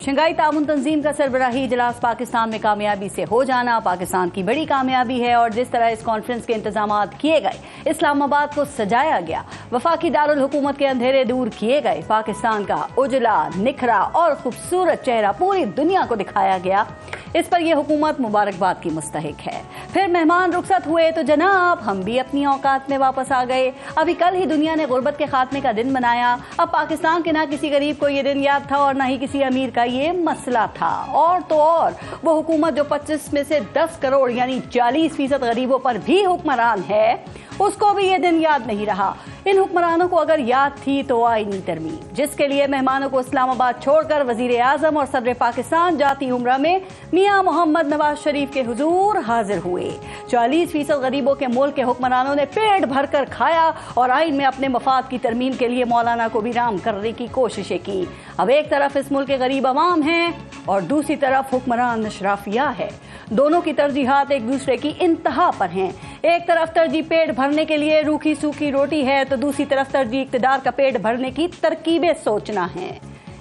Shanghai ताउन तंजीम का सरबराही इजलास पाकिस्तान में कामयाबी से हो जाना पाकिस्तान की बड़ी कामयाबी है और जिस तरह इस कॉन्फ्रेंस के इंतजामात किए गए, इस्लामाबाद को सजाया गया, वफाकी दारुल हुकूमत के अंधेरे दूर किए गए, पाकिस्तान का उजला, निखरा और खूबसूरत चेहरा पूरी दुनिया को दिखाया गया। इस पर यह हुकूमत मुबारकबाद की मुस्तहिक है। फिर मेहमान रुखसत हुए तो जनाब हम भी अपनी औकात में वापस आ गए। अभी कल ही दुनिया ने गुर्बत के खात्मे का दिन मनाया। अब पाकिस्तान के ना किसी गरीब को ये दिन याद था और ना ही किसी अमीर का ये मसला था। और तो और वो हुकूमत जो 25 में से 10 करोड़ यानी 40% गरीबों पर भी हुक्मरान है, उसको भी ये दिन याद नहीं रहा। इन हुक्मरानों को अगर याद थी तो आईनी तरमीम, जिसके लिए मेहमानों को इस्लामाबाद छोड़कर वजीर आजम और सदर पाकिस्तान जाती उम्रा में मियां मोहम्मद नवाज शरीफ के हुजूर हाजिर हुए। 40% गरीबों के मुल्क के हुक्मरानों ने पेट भरकर खाया और आइन में अपने मफाद की तरमीम के लिए मौलाना को भी राम करने की कोशिशें की। अब एक तरफ इस मुल्क के गरीब अवाम हैं और दूसरी तरफ हुक्मरान अशराफिया है। दोनों की तरजीहात एक दूसरे की इंतहा पर हैं। एक तरफ तरजीह पेट भरने के लिए रूखी सूखी रोटी है तो दूसरी तरफ तरजीह इक़्तिदार का पेट भरने की तरकीबें सोचना है।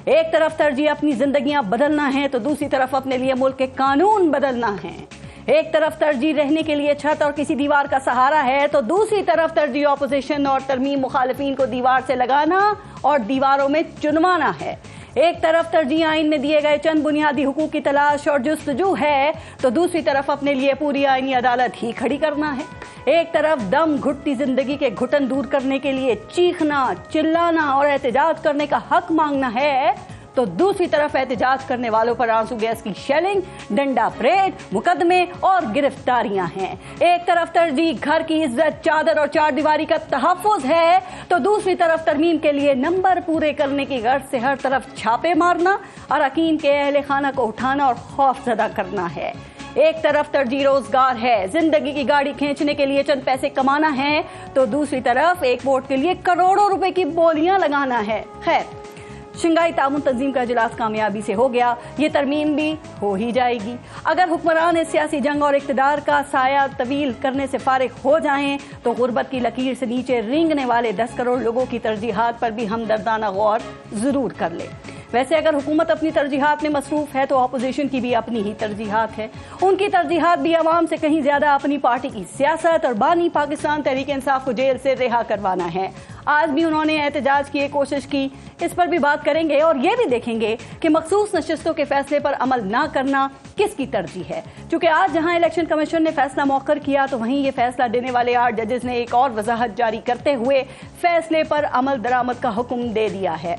एक तरफ तरजीह अपनी जिंदगियां बदलना है तो दूसरी तरफ अपने लिए मुल्क के कानून बदलना है। एक तरफ तरजीह रहने के लिए छत और किसी दीवार का सहारा है तो दूसरी तरफ तरजीह ऑपोजिशन और तरमीम मुखालिफिन को दीवार से लगाना और दीवारों में चुनवाना है। एक तरफ तरजीह आइन में दिए गए चंद बुनियादी हुकूक की तलाश और जुस्तजू है तो दूसरी तरफ अपने लिए पूरी आईनी अदालत ही खड़ी करना है। एक तरफ दम घुटती जिंदगी के घुटन दूर करने के लिए चीखना, चिल्लाना और एहतजाज करने का हक मांगना है तो दूसरी तरफ एहतजाज करने वालों पर आंसू गैस की शेलिंग, डंडा परेड, मुकदमे और गिरफ्तारियां हैं। एक तरफ तरजीह घर की इज्जत, चादर और चार दीवारी का तहफ्फुज है तो दूसरी तरफ तरमीम के लिए नंबर पूरे करने की गर्ज से हर तरफ छापे मारना, अरकान के अहले खाना को उठाना और खौफजदा करना है। एक तरफ तरजीह रोजगार है, जिंदगी की गाड़ी खींचने के लिए चंद पैसे कमाना है तो दूसरी तरफ एक वोट के लिए करोड़ों रुपए की बोलियां लगाना है। खैर, शंघाई ताउन तंजीम का इजलास कामयाबी से हो गया, ये तरमीम भी हो ही जाएगी। अगर हुक्मरान इस सियासी जंग और इक़्तिदार का साया तवील करने से फारिग हो जाएं तो गुर्बत की लकीर से नीचे रेंगने वाले 10 करोड़ लोगों की तरजीहात पर भी हमदर्दाना गौर जरूर कर ले। वैसे अगर हुकूमत अपनी तरजीहात में मसरूफ है तो अपोजिशन की भी अपनी ही तरजीहात है। उनकी तरजीहात भी अवाम से कहीं ज्यादा अपनी पार्टी की सियासत और बानी पाकिस्तान तहरीक इंसाफ को जेल से रिहा करवाना है। आज भी उन्होंने एहतजाज की कोशिश की, इस पर भी बात करेंगे और ये भी देखेंगे कि मखसूस नशिस्तों के फैसले पर अमल ना करना किसकी तरजीह है। क्योंकि आज जहां इलेक्शन कमीशन ने फैसला मौखर किया तो वहीं ये फैसला देने वाले 8 जजेस ने एक और वजाहत जारी करते हुए फैसले पर अमल दरामद का हुक्म दे दिया है।